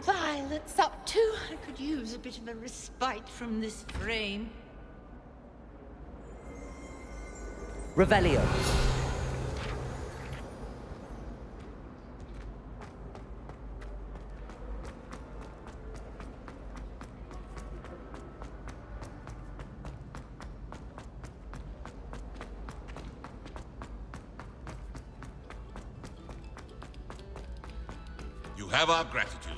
Violet's up too. I could use a bit of a respite from this frame. Revelio. You have our gratitude.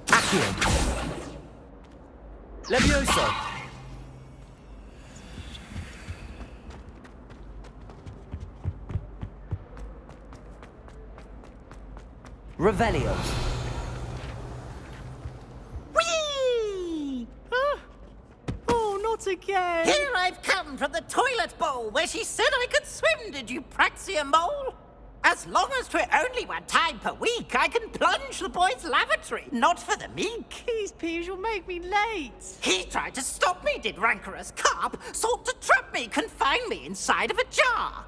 Accio. Levioso. Revelio. Whee! Huh? Oh, not again! Here I've come from the toilet bowl where she said I could swim, did you praxia mole? As long as 'twere only one time per week, I can plunge the boy's lavatory, not for the meek. These peas will make me late. He tried to stop me, did rancorous carp, sought to trap me, confine me inside of a jar.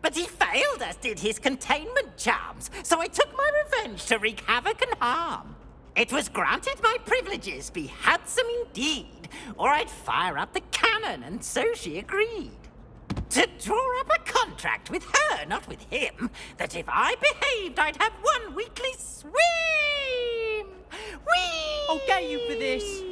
But he failed, as did his containment charms, so I took my revenge to wreak havoc and harm. It was granted my privileges be handsome indeed, or I'd fire up the cannon, and so she agreed. To draw up a contract with her, not with him, that if I behaved, I'd have one weekly swim! Whee! I'll get you for this.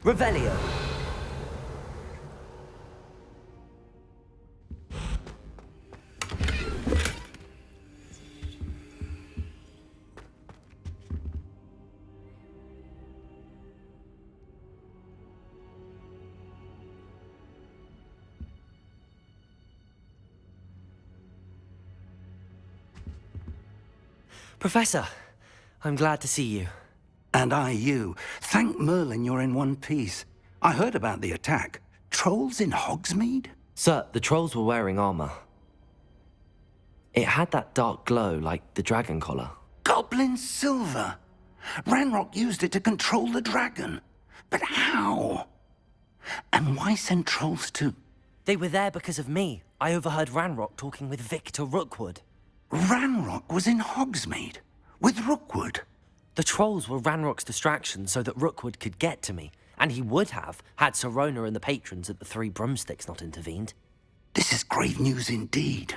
Revelio. Professor, I'm glad to see you. And I you. Thank Merlin you're in one piece. I heard about the attack. Trolls in Hogsmeade? Sir, the trolls were wearing armor. It had that dark glow like the dragon collar. Goblin silver! Ranrock used it to control the dragon. But how? And why send trolls to... They were there because of me. I overheard Ranrock talking with Victor Rookwood. Ranrock was in Hogsmeade? With Rookwood? The trolls were Ranrock's distraction so that Rookwood could get to me. And he would have, had Sirona and the patrons at the Three Broomsticks not intervened. This is grave news indeed.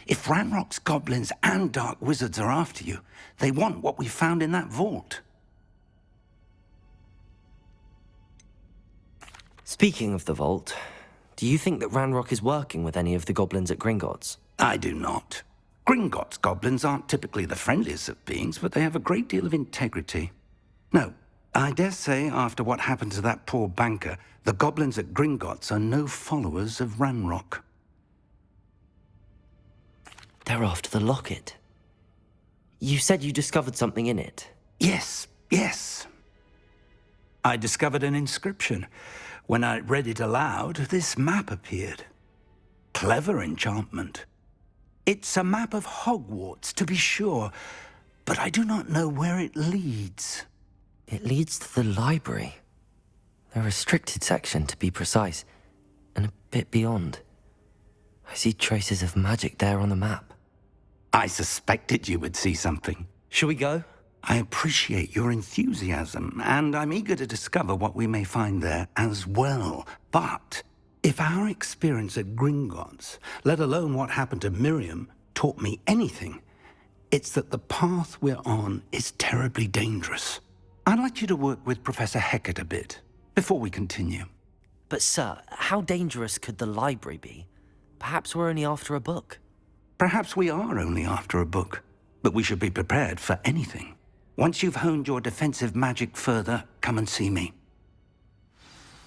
If Ranrock's goblins and dark wizards are after you, they want what we found in that vault. Speaking of the vault, do you think that Ranrock is working with any of the goblins at Gringotts? I do not. Gringotts goblins aren't typically the friendliest of beings, but they have a great deal of integrity. No, I dare say after what happened to that poor banker, the goblins at Gringotts are no followers of Ranrock. They're after the locket. You said you discovered something in it. Yes. I discovered an inscription. When I read it aloud, this map appeared. Clever enchantment. It's a map of Hogwarts, to be sure, but I do not know where it leads. It leads to the library. The restricted section, to be precise, and a bit beyond. I see traces of magic there on the map. I suspected you would see something. Shall we go? I appreciate your enthusiasm, and I'm eager to discover what we may find there as well. But if our experience at Gringotts, let alone what happened to Miriam, taught me anything, it's that the path we're on is terribly dangerous. I'd like you to work with Professor Hecat a bit before we continue. But sir, how dangerous could the library be? Perhaps we're only after a book. Perhaps we are only after a book, but we should be prepared for anything. Once you've honed your defensive magic further, come and see me.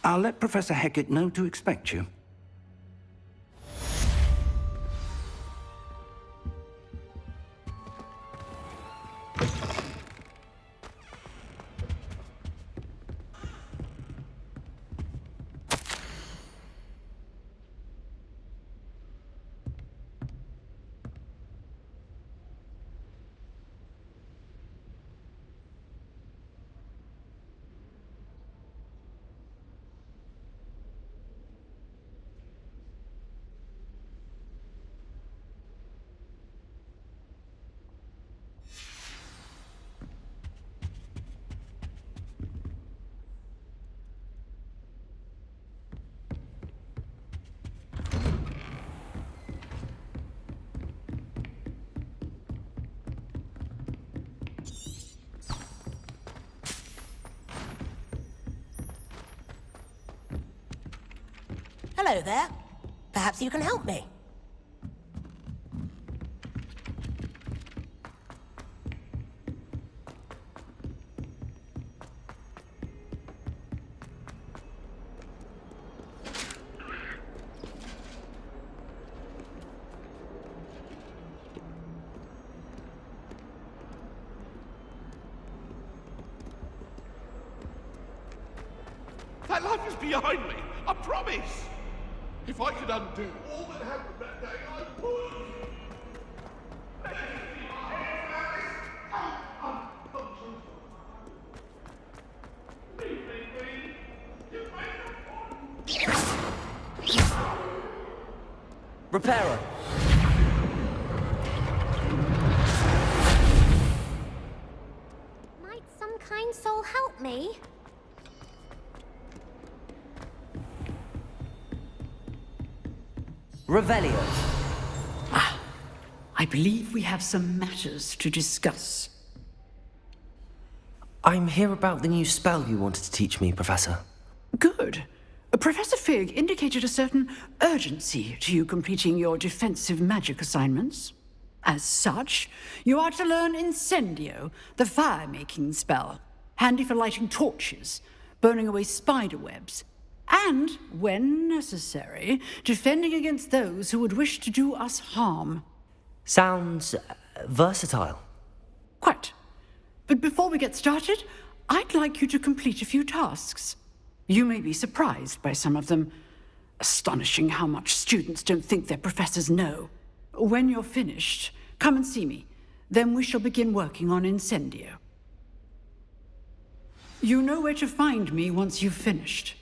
I'll let Professor Hecat know to expect you. Hello there. Perhaps you can help me. That life is behind me, I promise! If I could undo all that happened that day, I would! Repairer! Might some kind soul help me? Revelio! I believe we have some matters to discuss. I'm here about the new spell you wanted to teach me, Professor. Good. Professor Fig indicated a certain urgency to you completing your defensive magic assignments. As such, you are to learn Incendio, the fire-making spell, handy for lighting torches, burning away spider webs, and, when necessary, defending against those who would wish to do us harm. Sounds versatile. Quite. But before we get started, I'd like you to complete a few tasks. You may be surprised by some of them. Astonishing how much students don't think their professors know. When you're finished, come and see me. Then we shall begin working on Incendio. You know where to find me once you've finished.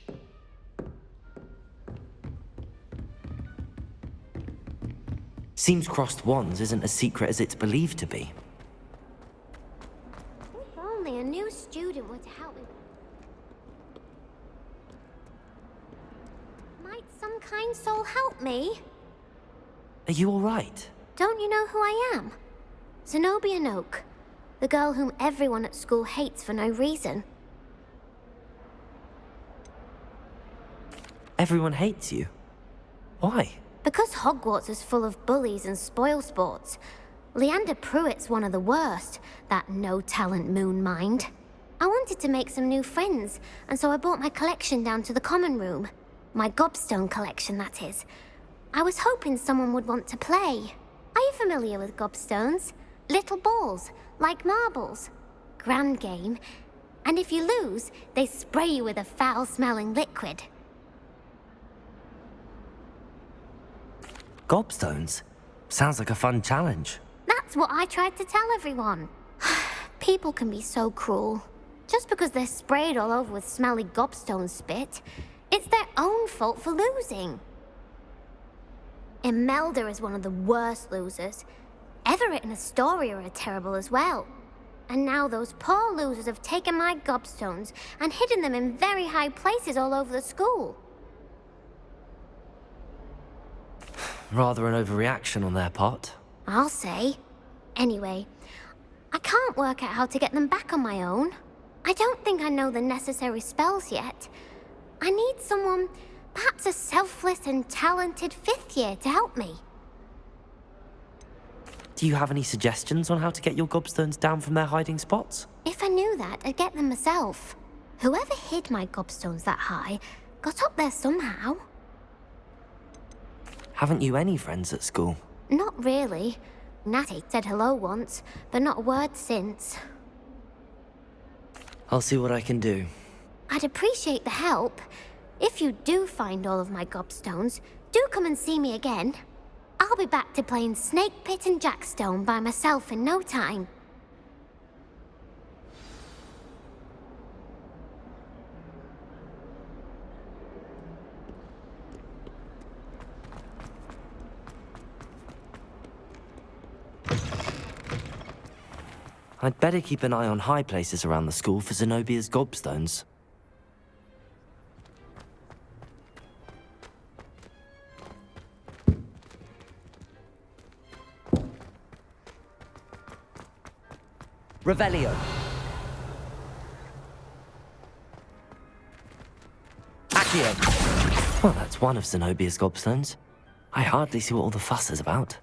Seems crossed wands isn't as secret as it's believed to be. If only a new student were to help me. Might some kind soul help me? Are you all right? Don't you know who I am? Zenobia Noak, the girl whom everyone at school hates for no reason. Everyone hates you. Why? Because Hogwarts is full of bullies and spoilsports. Leander Pruitt's one of the worst, that no-talent moon mind. I wanted to make some new friends, and so I brought my collection down to the common room. My gobstone collection, that is. I was hoping someone would want to play. Are you familiar with gobstones? Little balls, like marbles. Grand game. And if you lose, they spray you with a foul-smelling liquid. Gobstones? Sounds like a fun challenge. That's what I tried to tell everyone. People can be so cruel. Just because they're sprayed all over with smelly gobstone spit, it's their own fault for losing. Imelda is one of the worst losers. Everett and Astoria are terrible as well. And now those poor losers have taken my gobstones and hidden them in very high places all over the school. Rather an overreaction on their part. I'll say. Anyway, I can't work out how to get them back on my own. I don't think I know the necessary spells yet. I need someone, perhaps a selfless and talented fifth year to help me. Do you have any suggestions on how to get your gobstones down from their hiding spots? If I knew that, I'd get them myself. Whoever hid my gobstones that high got up there somehow. Haven't you any friends at school? Not really. Natty said hello once, but not a word since. I'll see what I can do. I'd appreciate the help. If you do find all of my gobstones, do come and see me again. I'll be back to playing Snake Pit and Jackstone by myself in no time. I'd better keep an eye on high places around the school for Zenobia's gobstones. Revelio. Accio. Well, that's one of Zenobia's gobstones. I hardly see what all the fuss is about.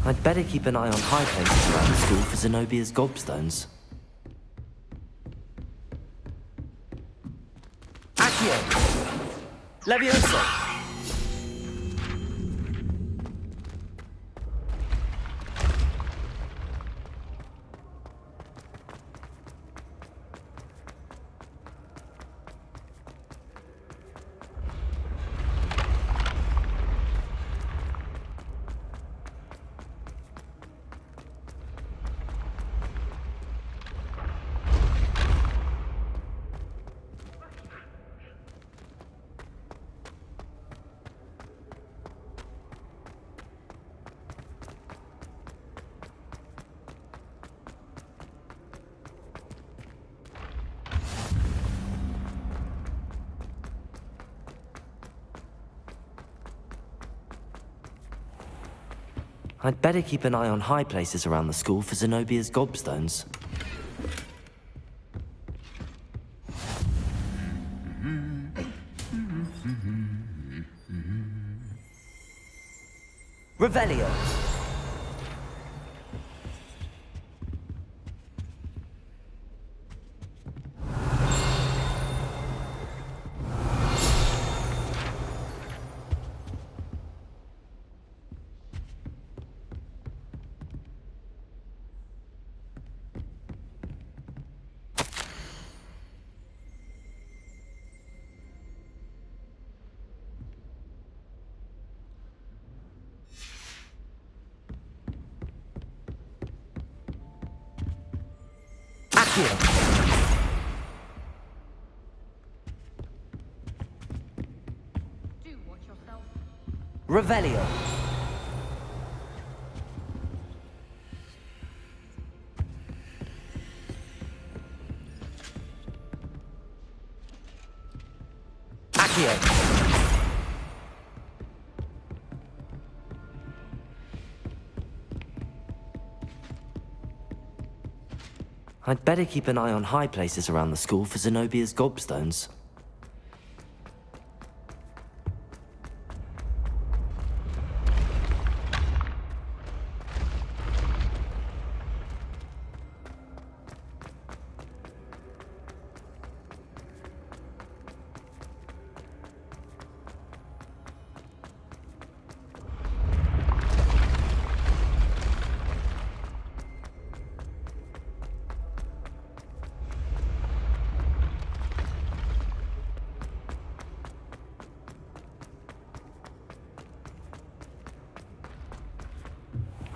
I'd better keep an eye on high places around the school for Zenobia's gobstones. Accio! Leviosa! I'd better keep an eye on high places around the school for Zenobia's gobstones. Revelio. Accio! Revelio! Accio! I'd better keep an eye on high places around the school for Zenobia's gobstones.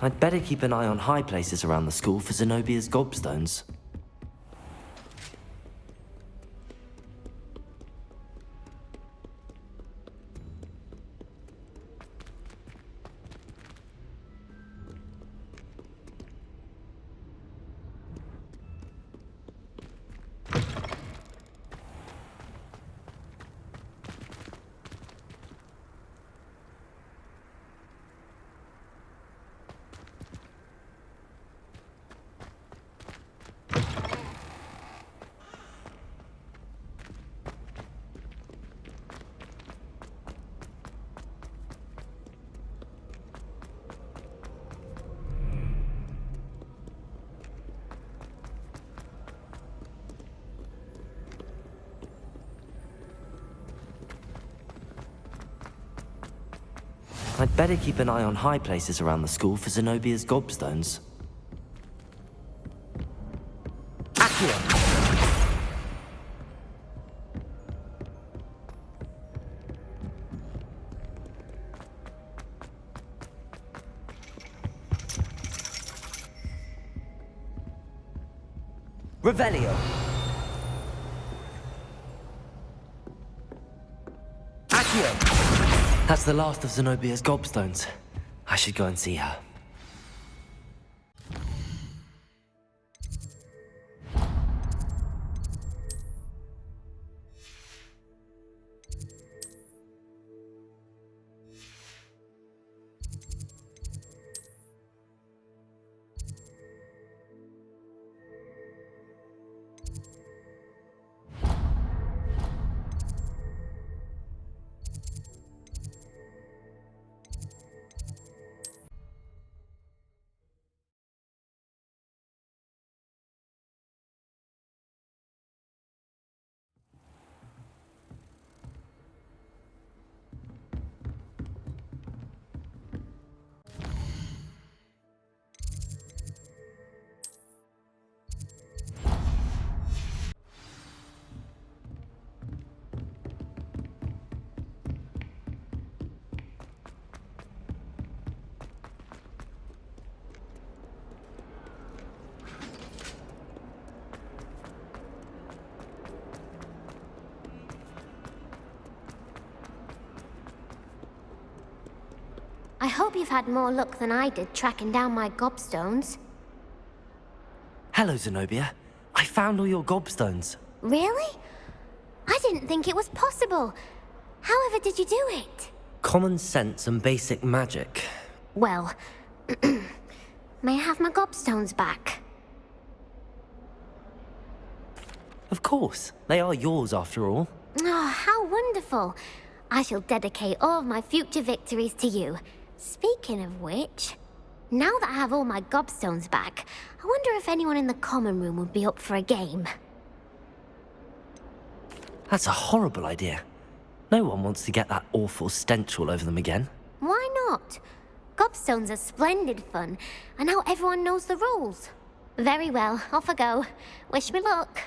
I'd better keep an eye on high places around the school for Zenobia's gobstones. I'd better keep an eye on high places around the school for Zenobia's gobstones. Accio! Revelio! Accio! That's the last of Zenobia's gobstones. I should go and see her. I hope you've had more luck than I did tracking down my gobstones. Hello, Zenobia. I found all your gobstones. Really? I didn't think it was possible. However did you do it? Common sense and basic magic. Well, may I have my gobstones back? Of course. They are yours after all. Oh, how wonderful. I shall dedicate all of my future victories to you. Speaking of which, now that I have all my gobstones back, I wonder if anyone in the common room would be up for a game. That's a horrible idea. No one wants to get that awful stench all over them again. Why not? Gobstones are splendid fun, and now everyone knows the rules. Very well, off I go. Wish me luck.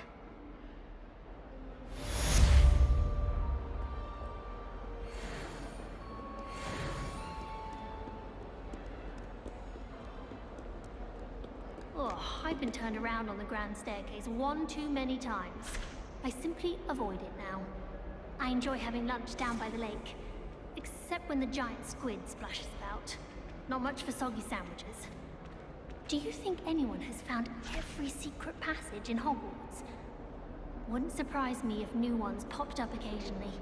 Oh, I've been turned around on the grand staircase one too many times. I simply avoid it now. I enjoy having lunch down by the lake, except when the giant squid splashes about. Not much for soggy sandwiches. Do you think anyone has found every secret passage in Hogwarts? Wouldn't surprise me if new ones popped up occasionally.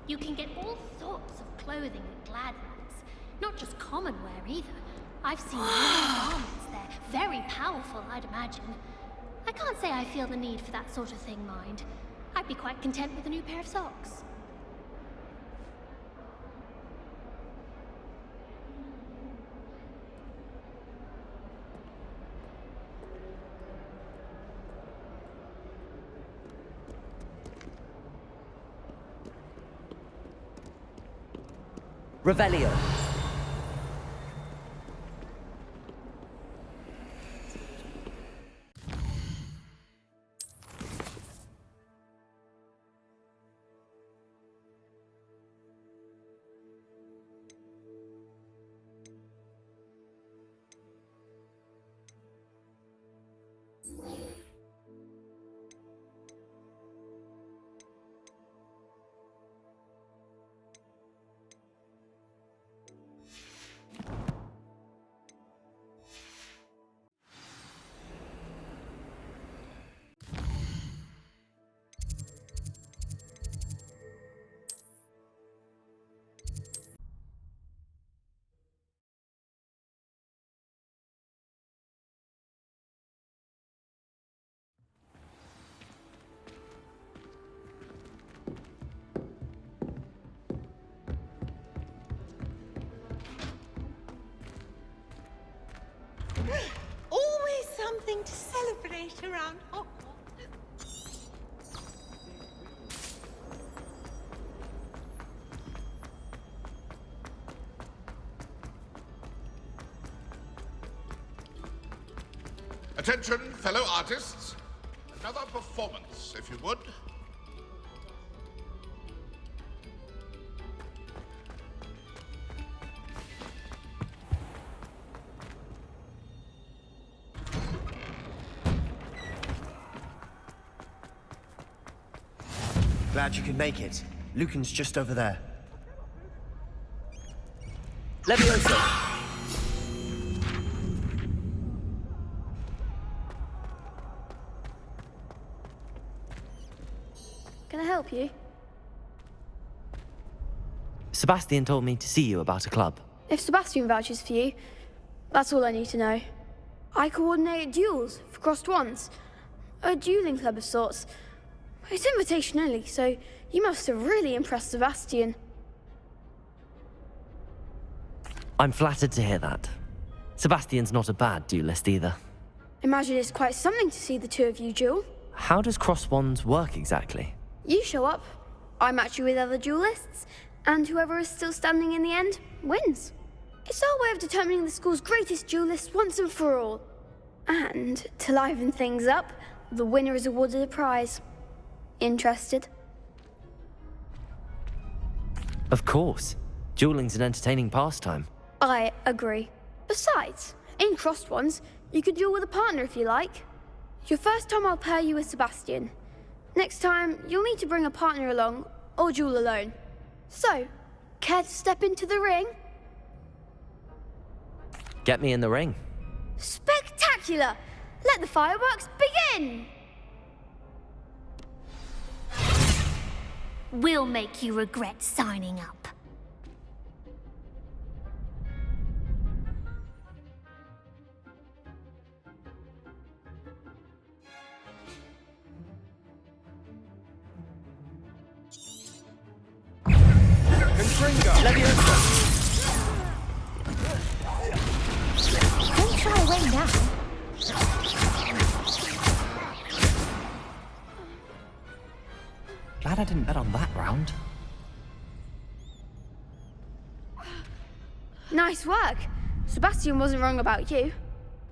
You can get all sorts of clothing at Gladlands, not just common wear either. I've seen women's garments there, very powerful, I'd imagine. I can't say I feel the need for that sort of thing, mind. I'd be quite content with a new pair of socks. Revelio. Always something to celebrate around Hogwarts. Attention, fellow artists. Another performance, if you would. Glad you could make it. Lucan's just over there. Leviosa. Can I help you? Sebastian told me to see you about a club. If Sebastian vouches for you, that's all I need to know. I coordinate duels for crossed wands. A dueling club of sorts. It's invitation only, so you must have really impressed Sebastian. I'm flattered to hear that. Sebastian's not a bad duelist either. Imagine it's quite something to see the two of you duel. How does cross wands work exactly? You show up, I match you with other duelists, and whoever is still standing in the end wins. It's our way of determining the school's greatest duelist once and for all. And to liven things up, the winner is awarded a prize. Interested? Of course. Dueling's an entertaining pastime. I agree. Besides, in crossed ones, you could duel with a partner if you like. Your first time I'll pair you with Sebastian. Next time, you'll need to bring a partner along, or duel alone. So, care to step into the ring? Get me in the ring. Spectacular! Let the fireworks begin! We'll make you regret signing up. Don't shy away now. Glad I didn't bet on that round. Nice work. Sebastian wasn't wrong about you.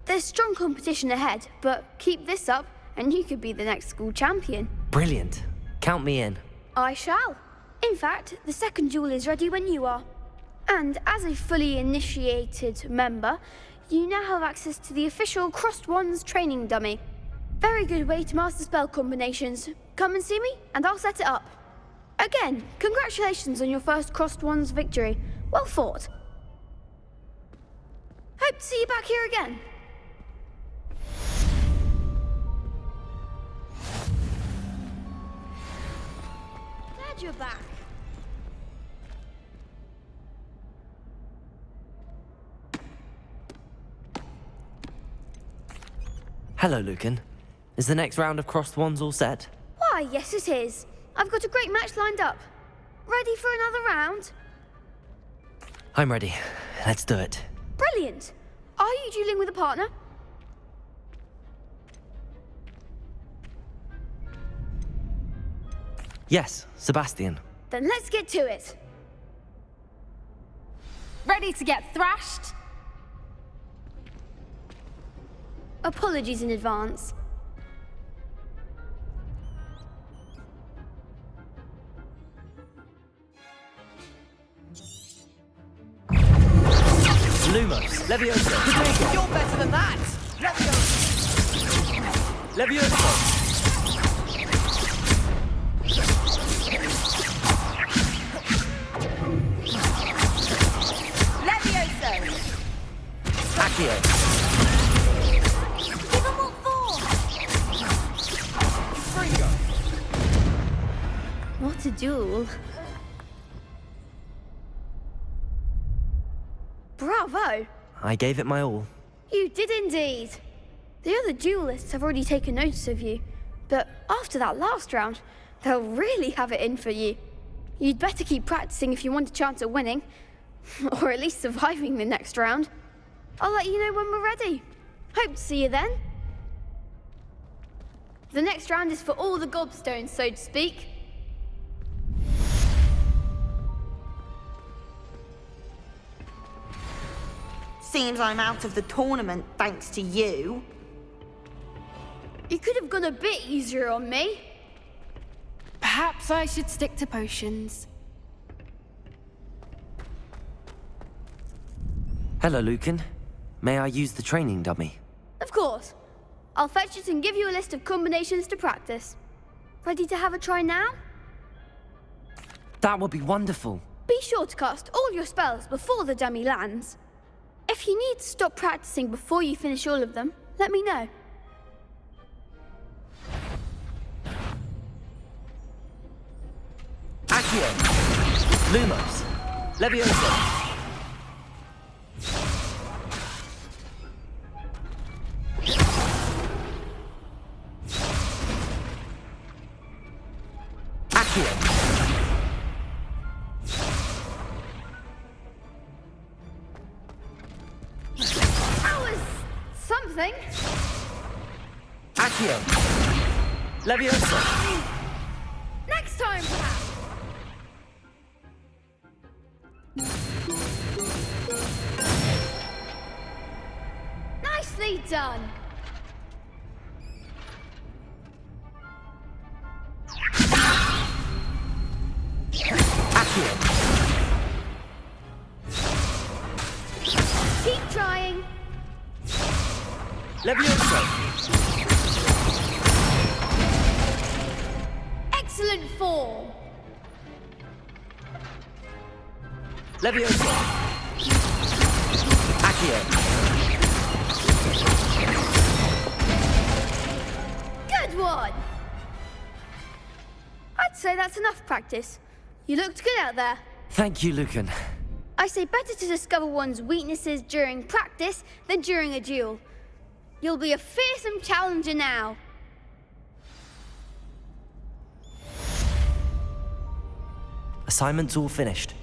There's strong competition ahead, but keep this up and you could be the next school champion. Brilliant. Count me in. I shall. In fact, the second duel is ready when you are. And as a fully initiated member, you now have access to the official Crossed Wands training dummy. Very good way to master spell combinations. Come and see me, and I'll set it up. Again, congratulations on your first Crossed Wands victory. Well fought. Hope to see you back here again. Glad you're back. Hello, Lucan. Is the next round of Crossed Wands all set? Why, yes it is. I've got a great match lined up. Ready for another round? I'm ready. Let's do it. Brilliant. Are you dueling with a partner? Yes, Sebastian. Then let's get to it. Ready to get thrashed? Apologies in advance. Lumos, Levioso. You're better than that! Levioso. Accio. Give them what for! What a duel. Bravo! I gave it my all. You did indeed. The other duelists have already taken notice of you, but after that last round, they'll really have it in for you. You'd better keep practicing if you want a chance at winning, or at least surviving the next round. I'll let you know when we're ready. Hope to see you then. The next round is for all the gobstones, so to speak. Seems I'm out of the tournament thanks to you. You could have gone a bit easier on me. Perhaps I should stick to potions. Hello, Lucan. May I use the training dummy? Of course. I'll fetch it and give you a list of combinations to practice. Ready to have a try now? That would be wonderful. Be sure to cast all your spells before the dummy lands. If you need to stop practicing before you finish all of them, let me know. Accio. Lumos. Levioso. That was something. Accio. Levioso. Next time, perhaps. Nicely done. Accio. Keep trying. Levioso. Excellent form. Levioso. Accio. Good one. I'd say that's enough practice. You looked good out there. Thank you, Lucan. I say better to discover one's weaknesses during practice than during a duel. You'll be a fearsome challenger now. Assignment's all finished.